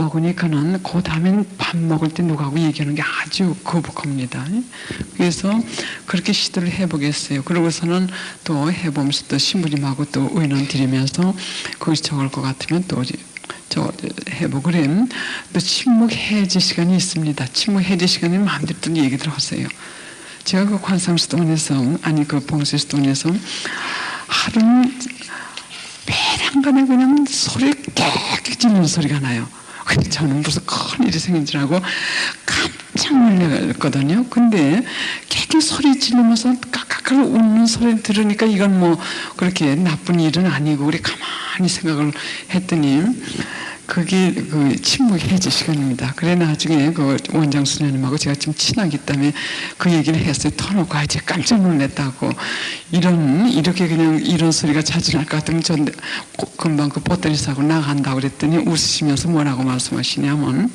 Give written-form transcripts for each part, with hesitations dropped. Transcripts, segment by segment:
먹으니까는 그 다음엔 밥 먹을 때 누구하고 얘기하는 게 아주 거북합니다. 그래서 그렇게 시도를 해보겠어요. 그러고서는 또 해보면서 또 신부님하고 또 의논 드리면서 거기서 적을 것 같으면 또 저 해보고 그래. 또 침묵 해제 시간이 있습니다. 침묵 해제 시간에 마음대로 또 얘기들 하세요. 제가 그 관상수동원에서 그 봉쇄수동원에서 하루는 매일간에 그냥 소리 깨끗이 지르는 소리가 나요. 근데 저는 무슨 큰일이 생긴 줄 알고 깜짝 놀랐거든요. 근데 깨끗이 소리 지르면서 까까까 웃는 소리 들으니까 이건 뭐 그렇게 나쁜 일은 아니고 우리 가만히 생각을 했더니 그게 그 침묵 해제 시간입니다. 그래 나중에 그 원장 수녀님하고 제가 좀 친하기 때문에 그 얘기를 했어요. 터놓고 제가 깜짝 놀랐다고. 이렇게 그냥 이런 소리가 자주 날 것 같으면 전 금방 그 보따리 싸고 나간다고 그랬더니 웃으시면서 뭐라고 말씀하시냐면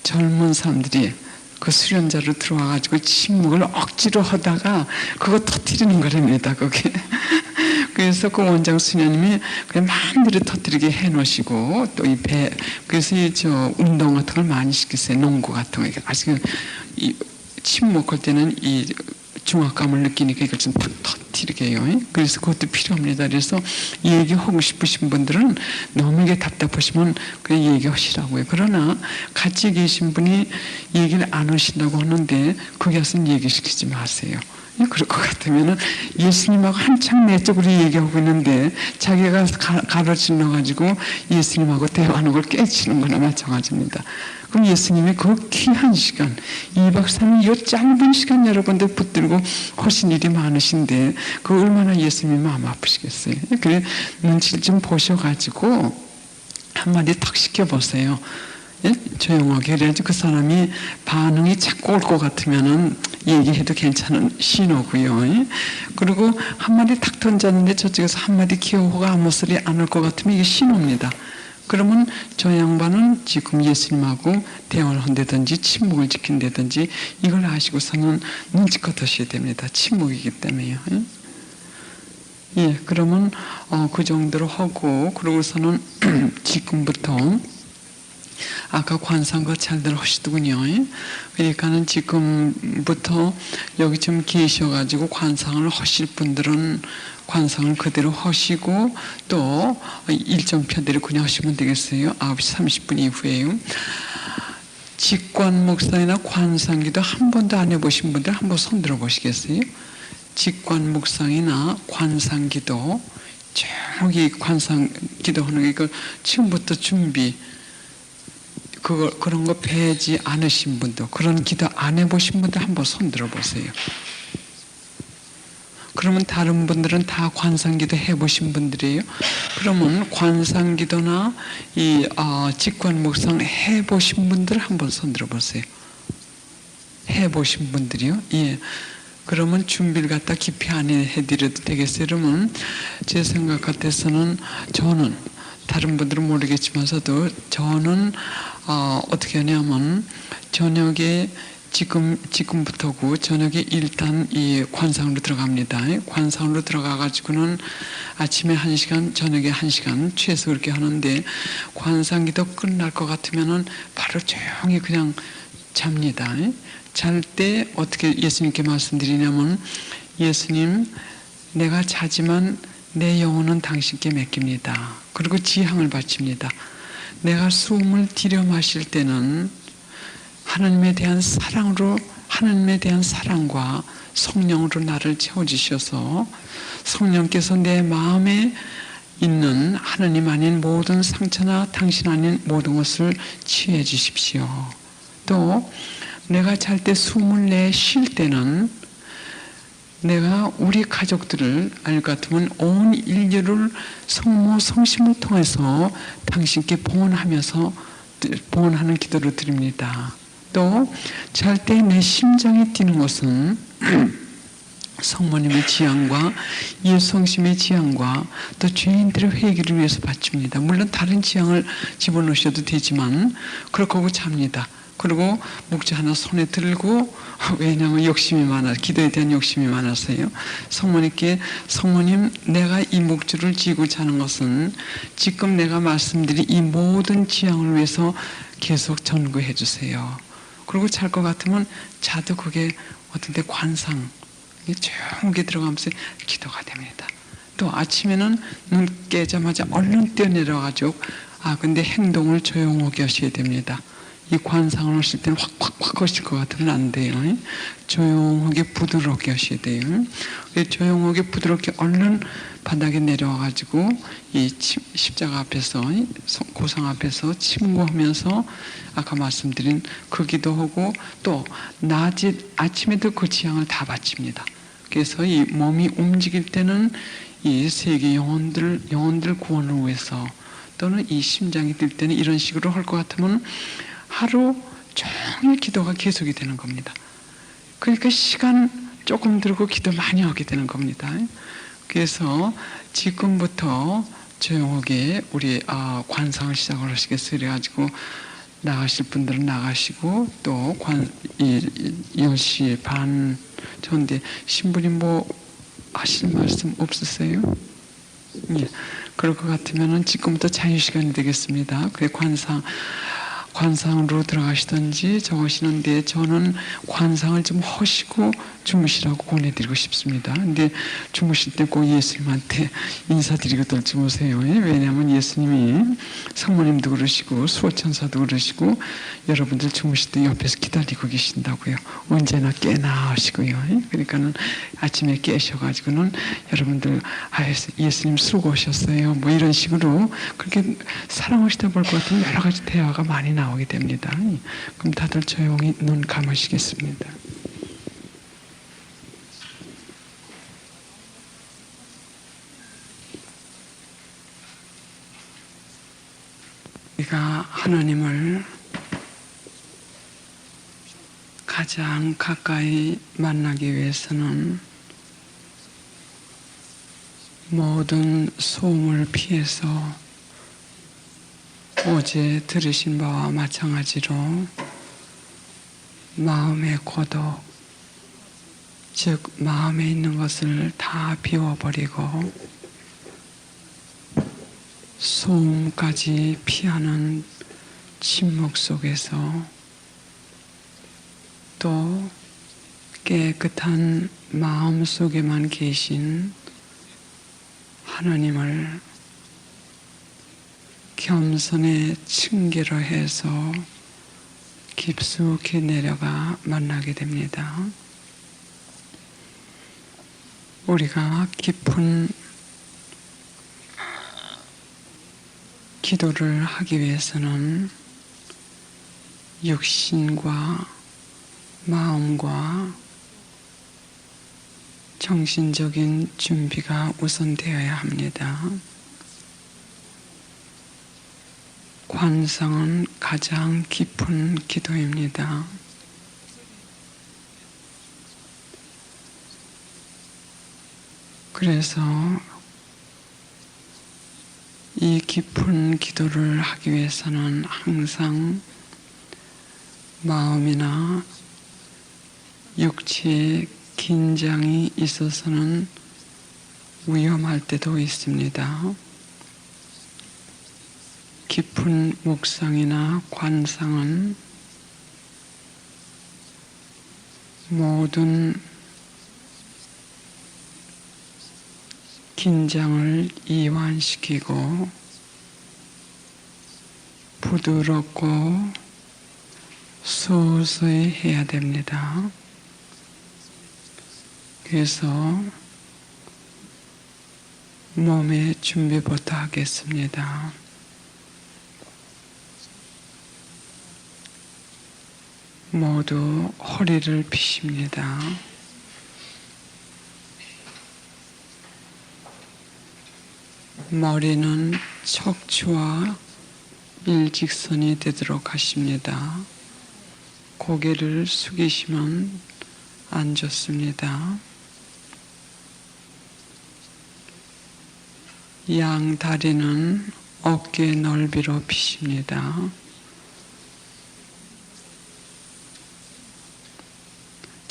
젊은 사람들이 그 수련자로 들어와가지고 침묵을 억지로 하다가 그거 터뜨리는 거랍니다. 그게. 그래서 그 원장 수녀님이 그냥 마음대로 터뜨리게 해놓으시고 또 그래서 저 운동 같은 걸 많이 시키세요. 농구 같은 거. 아직 침묵할 때는 이 중압감을 느끼니까 이걸 좀 탁 터뜨리게 해요. 그래서 그것도 필요합니다. 그래서 얘기하고 싶으신 분들은 너무 이게 답답하시면 그냥 얘기하시라고요. 그러나 같이 계신 분이 얘기를 안 하신다고 하는데 거기 와서 얘기시키지 마세요. 그럴 것 같으면은 예수님하고 한창 내적으로 얘기하고 있는데 자기가 가로질러 가지고 예수님하고 대화하는 걸 깨치는 거나 마찬가지입니다. 그럼 예수님이 그 귀한 시간 2박 3일 이 짧은 시간 여러분들 붙들고 하신 일이 많으신데 그 얼마나 예수님이 마음 아프시겠어요. 그래 눈치를 좀 보셔가지고 한마디 탁 시켜보세요. 예? 조용하게. 그래야지 그 사람이 반응이 자꾸 올 것 같으면은 얘기해도 괜찮은 신호고요. 예? 그리고 한마디 탁 던졌는데 저쪽에서 한마디 기어호가 아무 소리 안 올 것 같으면 이게 신호입니다. 그러면 저 양반은 지금 예수님하고 대화를 한다든지 침묵을 지킨다든지 이걸 아시고서는 눈치껏 하셔야 됩니다. 침묵이기 때문에요. 예? 예, 그러면 그 정도로 하고 그러고서는 지금부터 아까 관상과 잘들 하시더군요. 그러니까는 지금부터 여기 좀 계셔가지고 관상을 하실 분들은 관상을 그대로 하시고 또 일정표대로 그냥 하시면 되겠어요. 9시 30분 이후에요. 직관 묵상이나 관상기도 한 번도 안 해보신 분들 한번 손 들어 보시겠어요? 직관 묵상이나 관상기도 저기 관상기도 하는 거 처음부터 준비 그런 거 배지 않으신 분도 그런 기도 안 해보신 분들 한번 손 들어보세요. 그러면 다른 분들은 다 관상기도 해보신 분들이에요. 그러면 관상기도나 이 직관묵상 해보신 분들 한번 손 들어보세요. 해보신 분들이요. 예. 그러면 준비를 갖다 깊이 안 해드려도 되겠어요. 그러면 제 생각 같아서는 저는 다른 분들은 모르겠지만서도 저는 어떻게 하냐면 저녁에 지금부터고 저녁에 일단 이 관상으로 들어갑니다. 관상으로 들어가가지고는 아침에 1시간, 저녁에 1시간 최소 그렇게 하는데 관상기도 끝날 것 같으면은 바로 조용히 그냥 잡니다. 잘 때 어떻게 예수님께 말씀드리냐면 예수님 내가 자지만 내 영혼은 당신께 맡깁니다. 그리고 지향을 바칩니다. 내가 숨을 들여 마실 때는 하나님에 대한 사랑과 성령으로 나를 채워주셔서 성령께서 내 마음에 있는 하나님 아닌 모든 상처나 당신 아닌 모든 것을 치유해 주십시오. 또 내가 잘 때 숨을 내쉴 때는 내가 우리 가족들을 알 것 같으면 온 인류를 성모 성심을 통해서 당신께 봉헌하는 기도를 드립니다. 또 잘 때 내 심장이 뛰는 것은 성모님의 지향과 예수성심의 지향과 또 죄인들의 회개를 위해서 바칩니다. 물론 다른 지향을 집어넣으셔도 되지만 그렇게 하고 잡니다. 그리고 목재 하나 손에 들고, 왜냐하면 욕심이 많아, 기도에 대한 욕심이 많아서요. 성모님께, 성모님, 내가 이 목줄을 쥐고 자는 것은 지금 내가 말씀드린 이 모든 지향을 위해서 계속 전구해 주세요. 그리고 잘 것 같으면 자도 그게 어떤데 관상 조용하게 들어가면서 기도가 됩니다. 또 아침에는 눈 깨자마자 얼른 뛰어내려가지고 근데 행동을 조용하게 하셔야 됩니다. 이 관상을 하실 때는 확 하실 것 같으면 안 돼요. 조용하게 부드럽게 하셔야 돼요. 조용하게 부드럽게 얼른 바닥에 내려와가지고 이 십자가 앞에서, 고상 앞에서 침구하면서 아까 말씀드린 그 기도하고, 또 낮에 아침에도 그 지향을 다 바칩니다. 그래서 이 몸이 움직일 때는 이 세계 영혼들 구원을 위해서, 또는 이 심장이 뛸 때는 이런 식으로 할 것 같으면 하루 종일 기도가 계속이 되는 겁니다. 그러니까 시간 조금 들고 기도 많이 하게 되는 겁니다. 그래서 지금부터 조용하게 우리 관상을 시작을 하시겠어요. 그래가지고 나가실 분들은 나가시고, 또 10시 반 전인데 신부님 뭐 하실 말씀 없으세요? 예. 그럴 것 같으면은 지금부터 자유시간이 되겠습니다. 그래 관상으로 들어가시든지 적으시는데, 저는 관상을 좀 하시고 주무시라고 권해드리고 싶습니다. 근데 주무실 때 꼭 예수님한테 인사드리고 주무세요. 왜냐하면 예수님이 성모님도 그러시고 수호천사도 그러시고 여러분들 주무실 때 옆에서 기다리고 계신다고요. 언제나 깨나 하시고요. 그러니까는 아침에 깨셔가지고는 여러분들 예수님 수고하셨어요, 뭐 이런 식으로 그렇게 사랑하시다 볼 것 같으면 여러 가지 대화가 많이 나오게 됩니다. 그럼 다들 조용히 눈 감으시겠습니다. 우리가 하나님을 가장 가까이 만나기 위해서는 모든 소음을 피해서 어제 들으신 바와 마찬가지로 마음의 고독, 즉 마음에 있는 것을 다 비워버리고 소음까지 피하는 침묵 속에서 또 깨끗한 마음 속에만 계신 하나님을 겸손의 층계로 해서 깊숙이 내려가 만나게 됩니다. 우리가 깊은 기도를 하기 위해서는 육신과 마음과 정신적인 준비가 우선되어야 합니다. 관상은 가장 깊은 기도입니다. 그래서 이 깊은 기도를 하기 위해서는 항상 마음이나 육체의 긴장이 있어서는 위험할 때도 있습니다. 깊은 묵상이나 관상은 모든 긴장을 이완시키고 부드럽고 서서히 해야 됩니다. 그래서 몸의 준비부터 하겠습니다. 모두 허리를 펴십니다. 머리는 척추와 일직선이 되도록 하십니다. 고개를 숙이시면 안 좋습니다. 양 다리는 어깨 넓이로 펴십니다.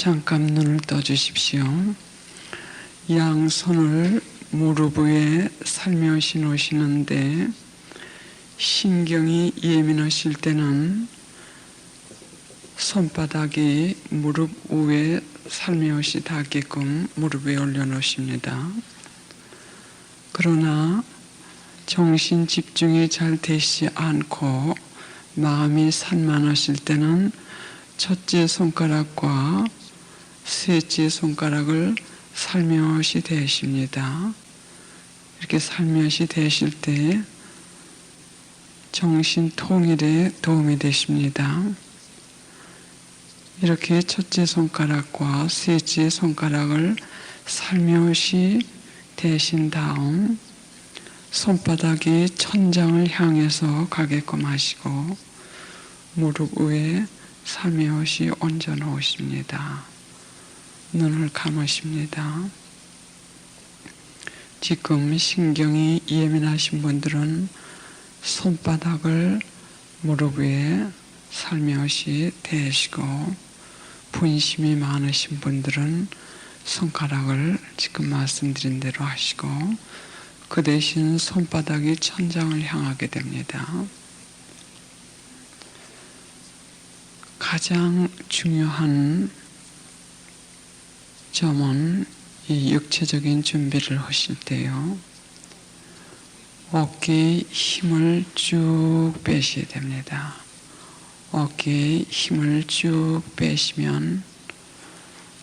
잠깐 눈을 떠주십시오. 양손을 무릎 위에 살며시 놓으시는데 신경이 예민하실 때는 손바닥이 무릎 위에 살며시 닿게끔 무릎 위에 올려놓으십니다. 그러나 정신 집중이 잘 되지 않고 마음이 산만하실 때는 첫째 손가락과 셋째 손가락을 살며시 대십니다. 이렇게 살며시 대실 때 정신 통일에 도움이 되십니다. 이렇게 첫째 손가락과 셋째 손가락을 살며시 대신 다음 손바닥이 천장을 향해서 가게끔 하시고 무릎 위에 살며시 얹어 놓으십니다. 눈을 감으십니다. 지금 신경이 예민하신 분들은 손바닥을 무릎 위에 살며시 대시고 분심이 많으신 분들은 손가락을 지금 말씀드린 대로 하시고 그 대신 손바닥이 천장을 향하게 됩니다. 가장 중요한 점은 이 육체적인 준비를 하실 때요. 어깨에 힘을 쭉 빼셔야 됩니다. 어깨에 힘을 쭉 빼시면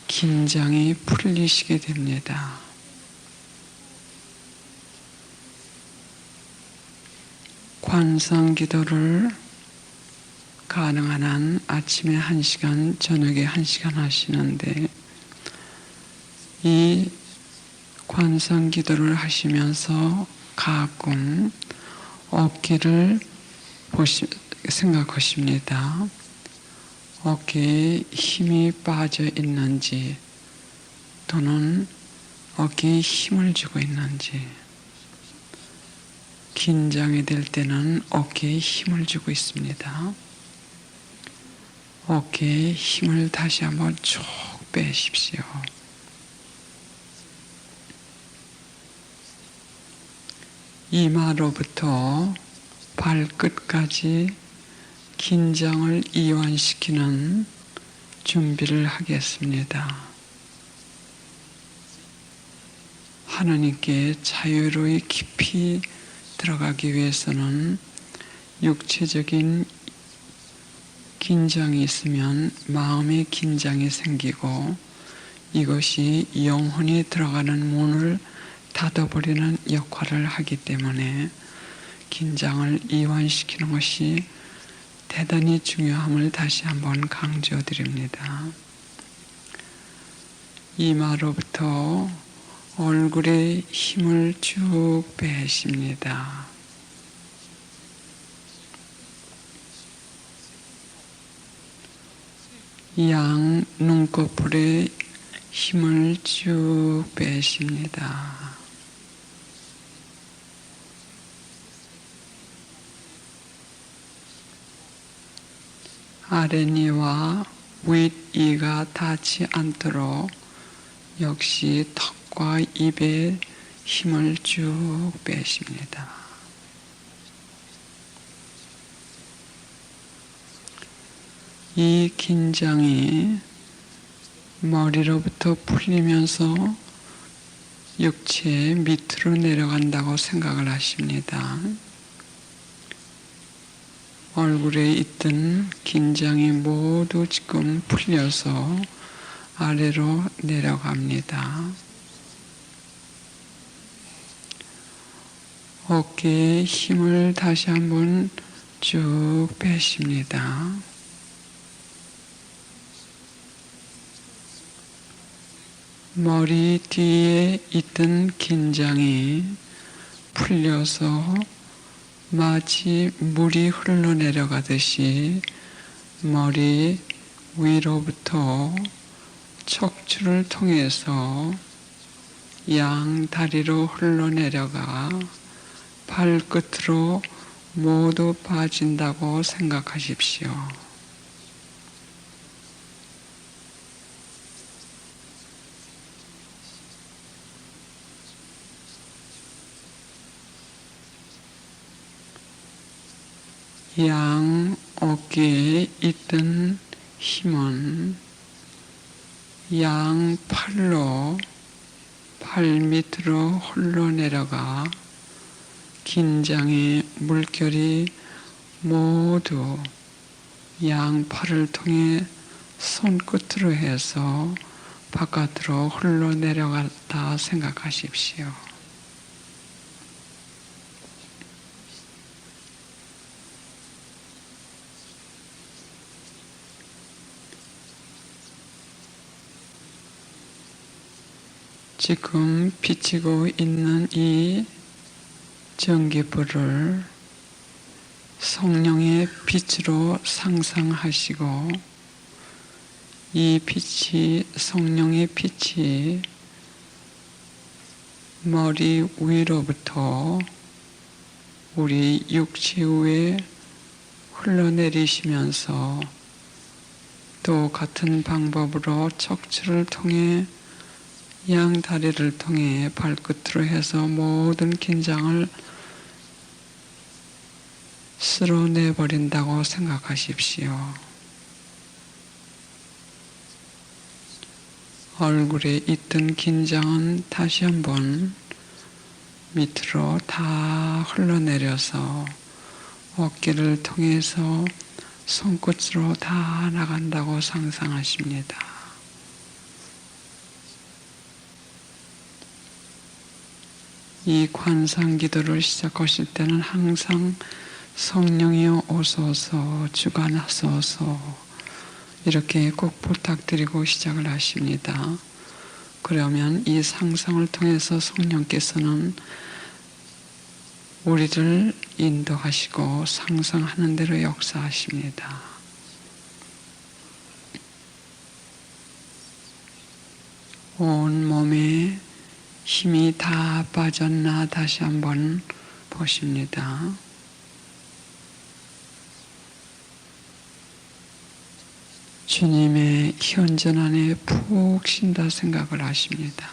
긴장이 풀리시게 됩니다. 관상기도를 가능한 한 아침에 1시간, 저녁에 1시간 하시는데 이 관상기도를 하시면서 가끔 어깨를 생각하십니다. 어깨에 힘이 빠져 있는지 또는 어깨에 힘을 주고 있는지 긴장이 될 때는 어깨에 힘을 주고 있습니다. 어깨에 힘을 다시 한번 쭉 빼십시오. 이마로부터 발끝까지 긴장을 이완시키는 준비를 하겠습니다. 하나님께 자유로이 깊이 들어가기 위해서는 육체적인 긴장이 있으면 마음의 긴장이 생기고 이것이 영혼이 들어가는 문을 닫아버리는 역할을 하기 때문에 긴장을 이완시키는 것이 대단히 중요함을 다시 한번 강조드립니다. 이마로부터 얼굴에 힘을 쭉 빼십니다. 양 눈꺼풀에 힘을 쭉 빼십니다. 아랫니와 윗이가 닿지 않도록 역시 턱과 입에 힘을 쭉 빼십니다. 이 긴장이 머리로부터 풀리면서 육체 밑으로 내려간다고 생각을 하십니다. 얼굴에 있던 긴장이 모두 지금 풀려서 아래로 내려갑니다. 어깨에 힘을 다시 한번 쭉 빼십니다. 머리 뒤에 있던 긴장이 풀려서 마치 물이 흘러내려가듯이 머리 위로부터 척추를 통해서 양 다리로 흘러내려가 발끝으로 모두 빠진다고 생각하십시오. 양 어깨에 있던 힘은 양 팔로 팔 밑으로 흘러내려가 긴장의 물결이 모두 양 팔을 통해 손끝으로 해서 바깥으로 흘러내려갔다 생각하십시오. 지금 비치고 있는 이 전기불을 성령의 빛으로 상상하시고 이 빛이 성령의 빛이 머리 위로부터 우리 육체 위에 흘러내리시면서 또 같은 방법으로 척추를 통해 양 다리를 통해 발끝으로 해서 모든 긴장을 쓸어내버린다고 생각하십시오. 얼굴에 있던 긴장은 다시 한번 밑으로 다 흘러내려서 어깨를 통해서 손끝으로 다 나간다고 상상하십니다. 이 관상 기도를 시작하실 때는 항상 성령이여 오소서 주관하소서 이렇게 꼭 부탁드리고 시작을 하십니다. 그러면 이 상상을 통해서 성령께서는 우리를 인도하시고 상상하는 대로 역사하십니다. 온 몸에 힘이 다 빠졌나 다시 한번 보십니다. 주님의 현전 안에 푹 쉰다 생각을 하십니다.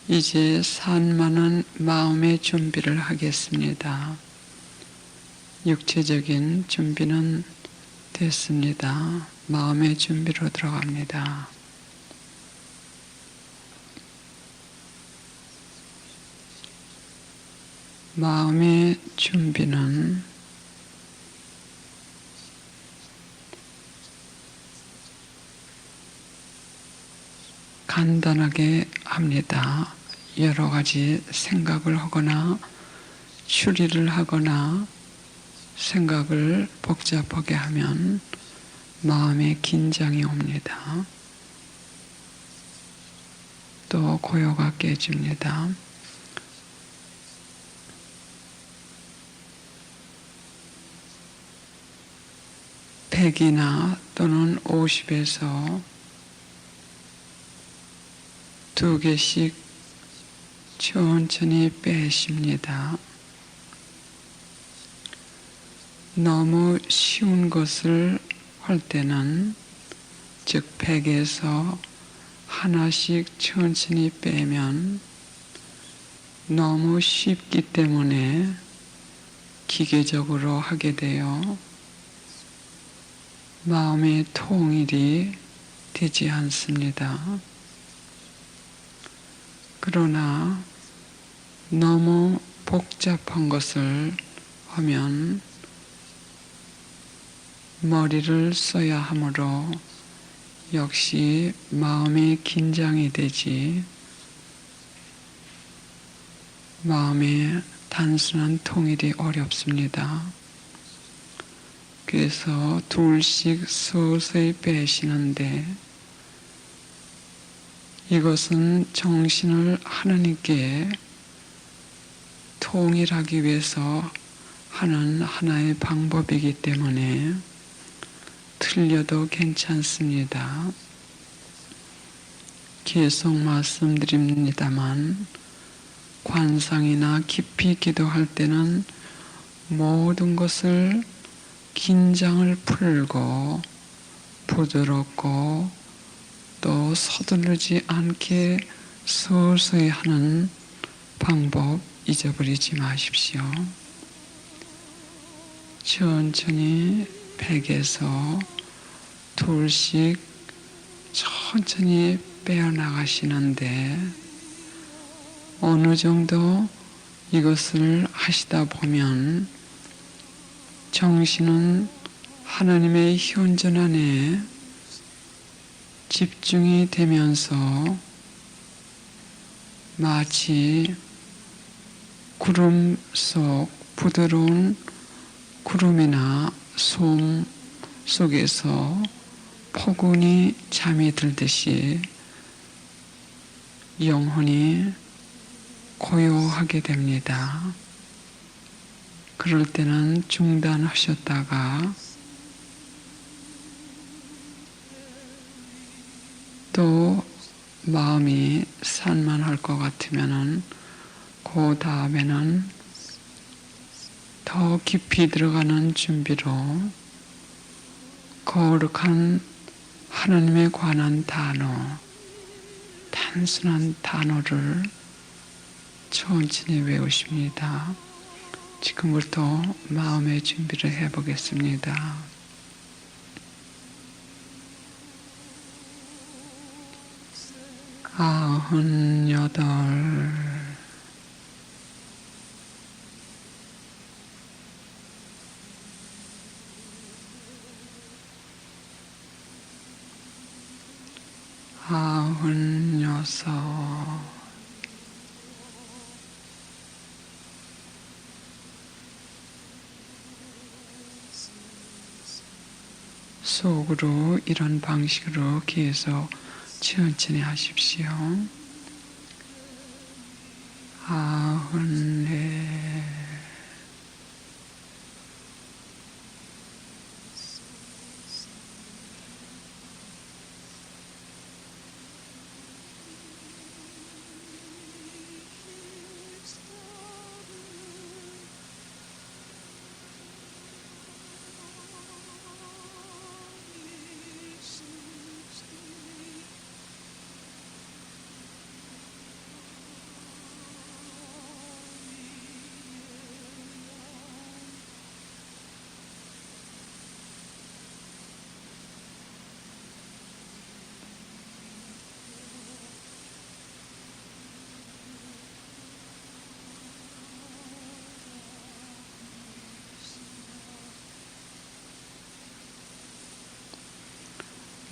이제 산만한 마음의 준비를 하겠습니다. 육체적인 준비는 됐습니다. 마음의 준비로 들어갑니다. 마음의 준비는 간단하게 합니다. 여러 가지 생각을 하거나 추리를 하거나 생각을 복잡하게 하면 마음에 긴장이 옵니다. 또 고요가 깨집니다. (100이나) 또는 (50에서) 2개씩 천천히 빼십니다. 너무 쉬운 것을 할 때는 즉 100에서 하나씩 천천히 빼면 너무 쉽기 때문에 기계적으로 하게 되어 마음의 통일이 되지 않습니다. 그러나 너무 복잡한 것을 하면 머리를 써야 하므로 역시 마음의 긴장이 되지 마음의 단순한 통일이 어렵습니다. 그래서 둘씩 서서히 빼시는데 이것은 정신을 하나님께 통일하기 위해서 하는 하나의 방법이기 때문에 틀려도 괜찮습니다. 계속 말씀드립니다만 관상이나 깊이 기도할 때는 모든 것을 긴장을 풀고 부드럽고 또 서두르지 않게 서서히 하는 방법 잊어버리지 마십시오. 천천히 백에서 둘씩 천천히 빼어나가시는데 어느 정도 이것을 하시다 보면 정신은 하나님의 현존 안에 집중이 되면서 마치 구름 속 부드러운 구름이나 솜 속에서 포근히 잠이 들듯이 영혼이 고요하게 됩니다. 그럴 때는 중단하셨다가 또 마음이 산만할 것 같으면은 그 다음에는 더 깊이 들어가는 준비로 거룩한 하나님에 관한 단어, 단순한 단어를 천천히 외우십니다. 지금부터 마음의 준비를 해보겠습니다. 아흔여덟, 아흔여섯, 속으로 이런 방식으로 계속 천천히 하십시오. 아흔넷,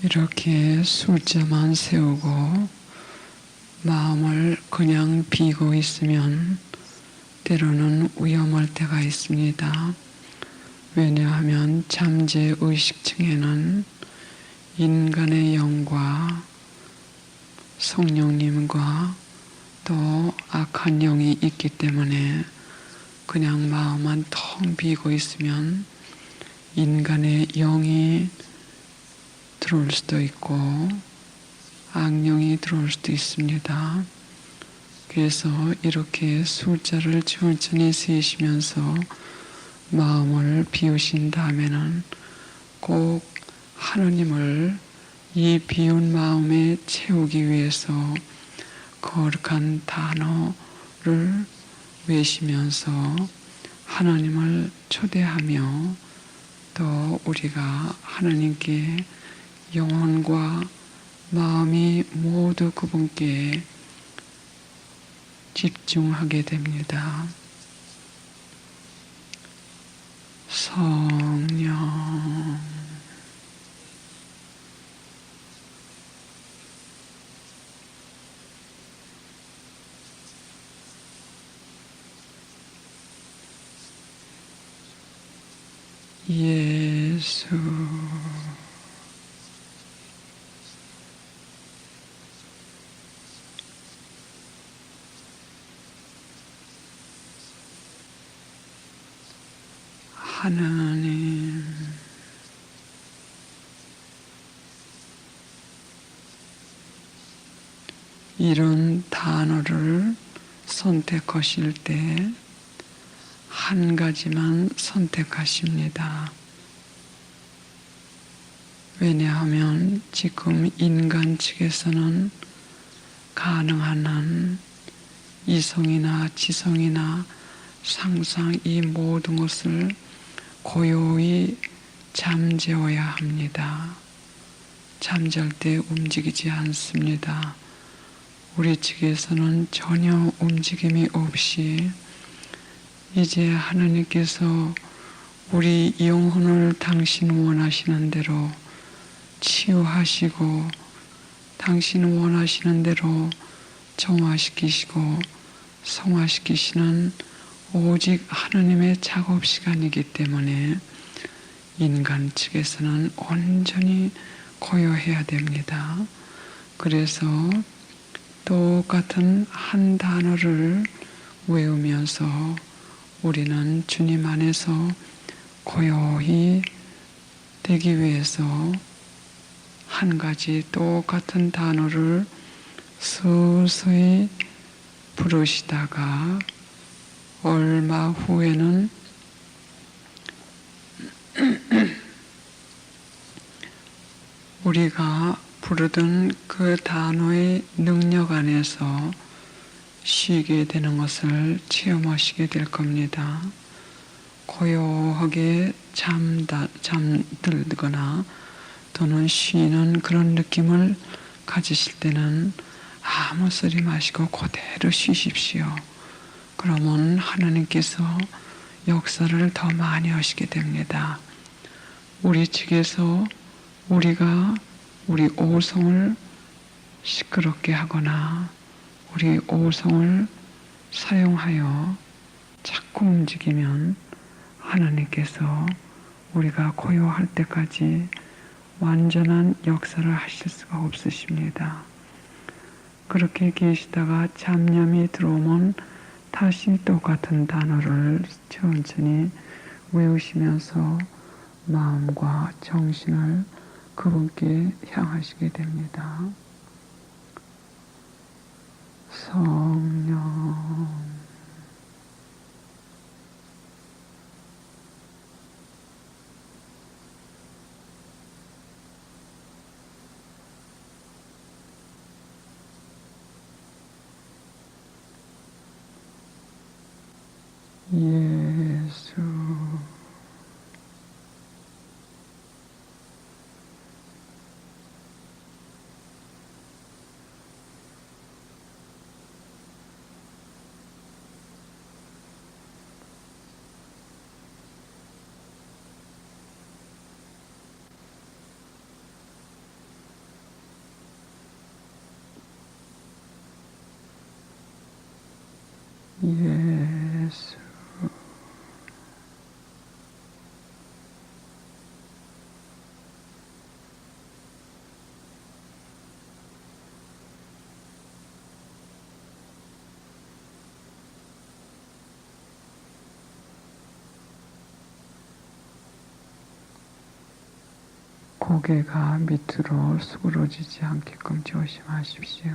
이렇게 숫자만 세우고 마음을 그냥 비고 있으면 때로는 위험할 때가 있습니다. 왜냐하면 잠재의식층에는 인간의 영과 성령님과 또 악한 영이 있기 때문에 그냥 마음만 텅 비고 있으면 인간의 영이 들어올 수도 있고 악령이 들어올 수도 있습니다. 그래서 이렇게 숫자를 천천히 세시면서 마음을 비우신 다음에는 꼭 하나님을 이 비운 마음에 채우기 위해서 거룩한 단어를 외시면서 하나님을 초대하며 또 우리가 하나님께 영혼과 마음이 모두 그분께 집중하게 됩니다. 성령, 예수, 하나님, 이런 단어를 선택하실 때 한 가지만 선택하십니다. 왜냐하면 지금 인간 측에서는 가능한 한 이성이나 지성이나 상상 이 모든 것을 고요히 잠재워야 합니다. 잠잘 때 움직이지 않습니다. 우리 측에서는 전혀 움직임이 없이 이제 하나님께서 우리 영혼을 당신 원하시는 대로 치유하시고 당신 원하시는 대로 정화시키시고 성화시키시는 오직 하나님의 작업 시간이기 때문에 인간 측에서는 온전히 고요해야 됩니다. 그래서 똑같은 한 단어를 외우면서 우리는 주님 안에서 고요히 되기 위해서 한 가지 똑같은 단어를 서서히 부르시다가 얼마 후에는 우리가 부르던 그 단어의 능력 안에서 쉬게 되는 것을 체험하시게 될 겁니다. 고요하게 잠들거나 또는 쉬는 그런 느낌을 가지실 때는 아무 소리 마시고 그대로 쉬십시오. 그러면 하나님께서 역사를 더 많이 하시게 됩니다. 우리 측에서 우리가 우리 오성을 시끄럽게 하거나 우리 오성을 사용하여 자꾸 움직이면 하나님께서 우리가 고요할 때까지 완전한 역사를 하실 수가 없으십니다. 그렇게 계시다가 잡념이 들어오면 다시 똑같은 단어를 천천히 외우시면서 마음과 정신을 그분께 향하시게 됩니다. 성령 예수 예수 고개가 밑으로 수그러지지 않게끔 조심하십시오.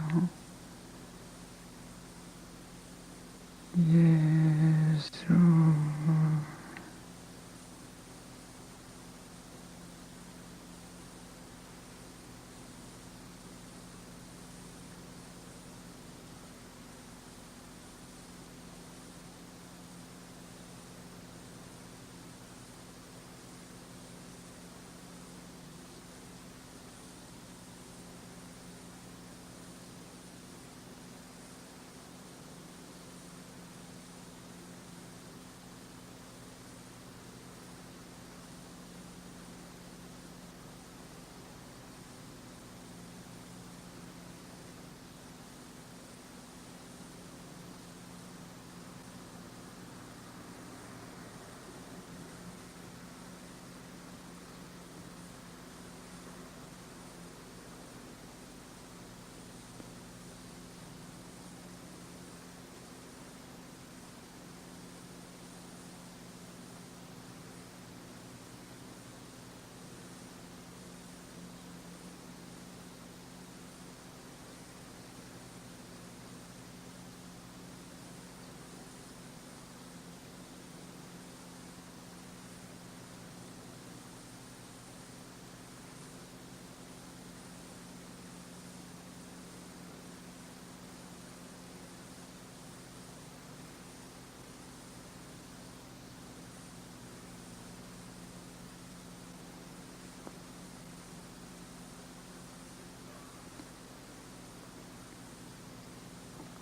예수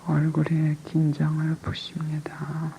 얼굴에 긴장을 푸십니다.